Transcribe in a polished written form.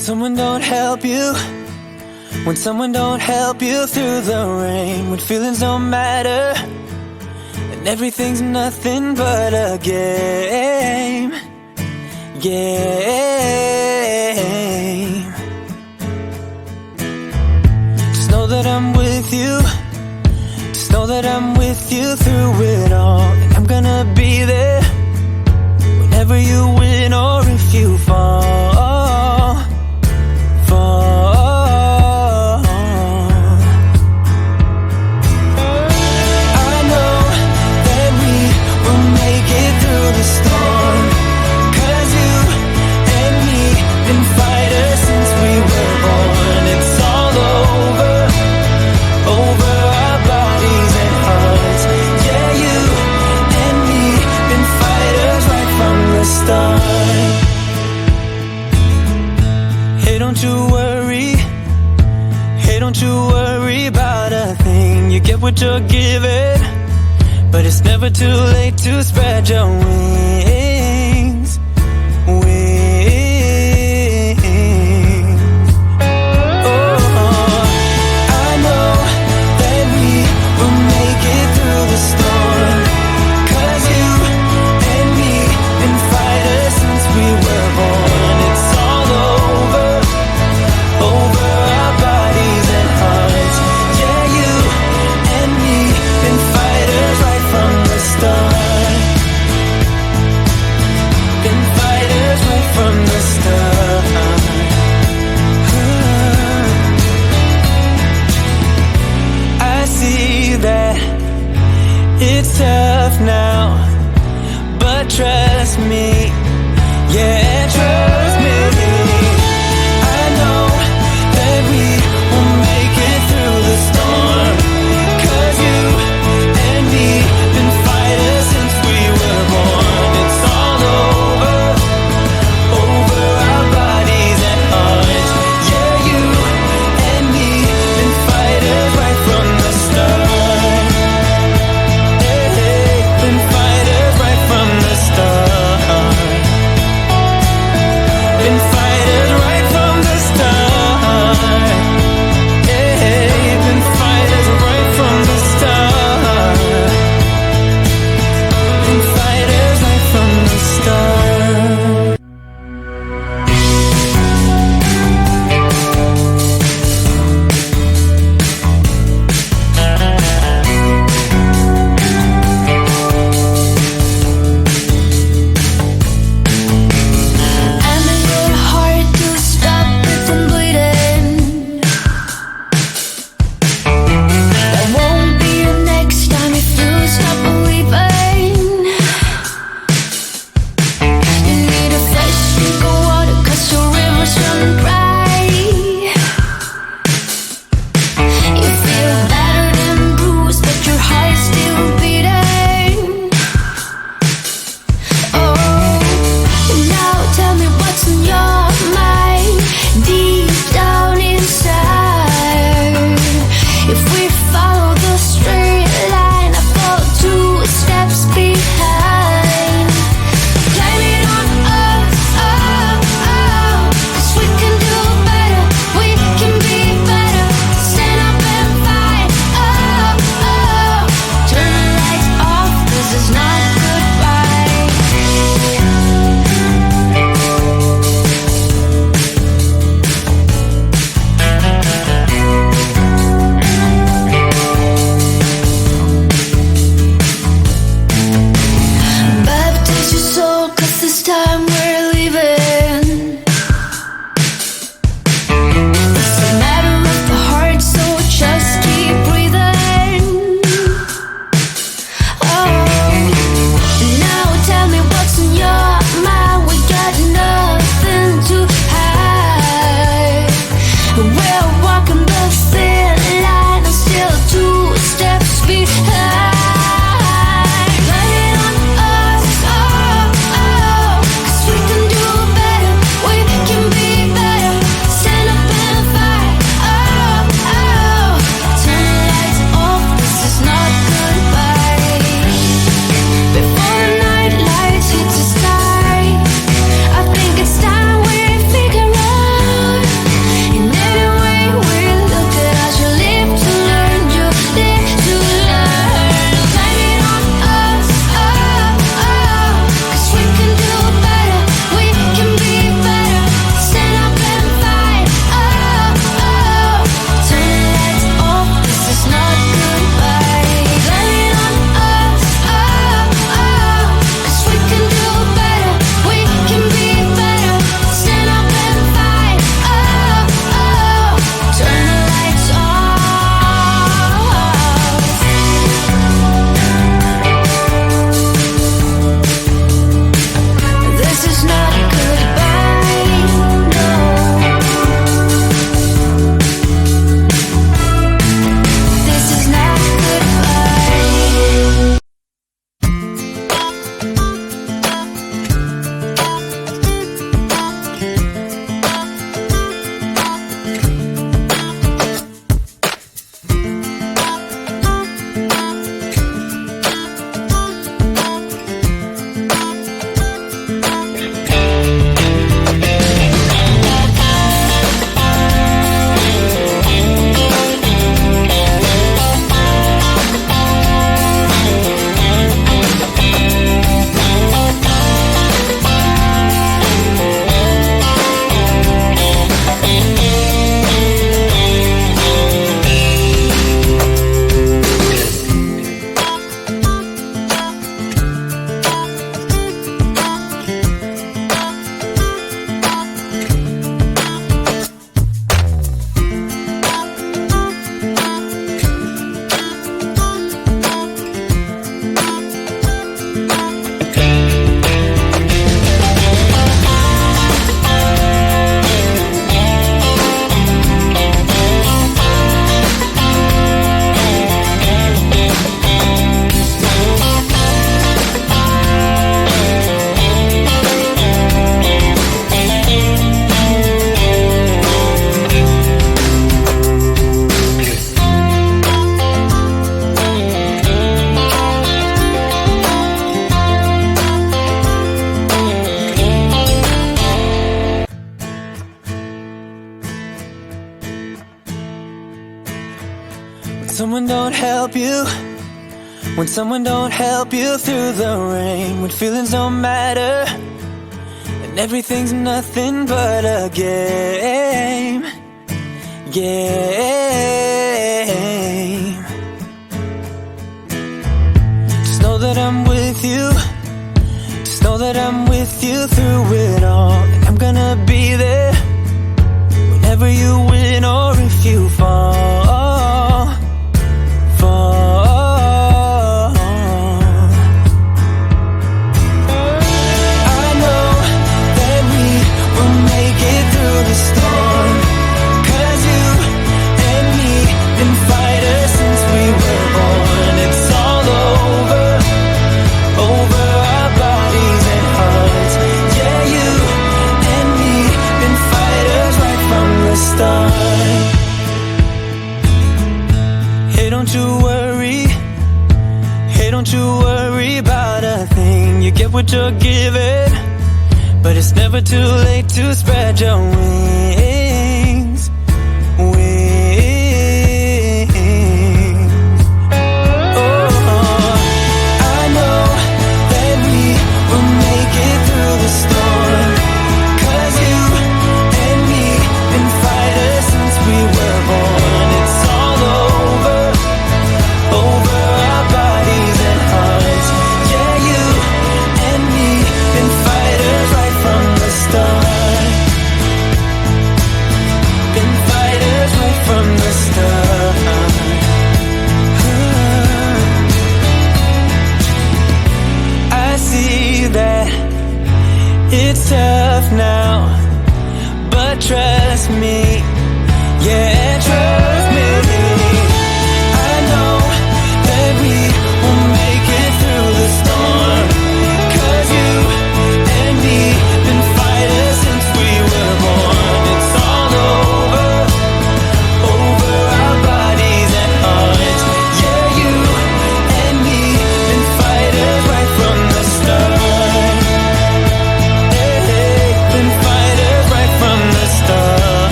someone don't help you, when someone don't help you through the rain, when feelings don't matter and everything's nothing but a game. Just know that I'm with you, just know that I'm with you through it all, and I'm gonna be there whenever you win or if you fall. What you're given, but it's never too late to spread your wings. It's tough now, but trust me, yeah, trust me. I know that we will make it through the storm, 'cause you and me been fighters since we were born. It's all over our bodies and hearts. Yeah, you and me been fighters right from the start. Been fighters right from the start. someone don't help you, when someone don't help you through the rain, when feelings don't matter and everything's nothing but a game. Just know that I'm with you, just know that I'm with you through it all, and I'm gonna be there whenever you win or if you fall. Don't you worry about a thing. You get what you're given, but it's never too late to spread your wings. I know that we will make it through the storm, 'cause you and me been fighters since we were born. It's all over our bodies and hearts. Yeah, you and me been fighters right from the start. Been fighters right from the start. I see that it's tough now, but trust me, yeah, trust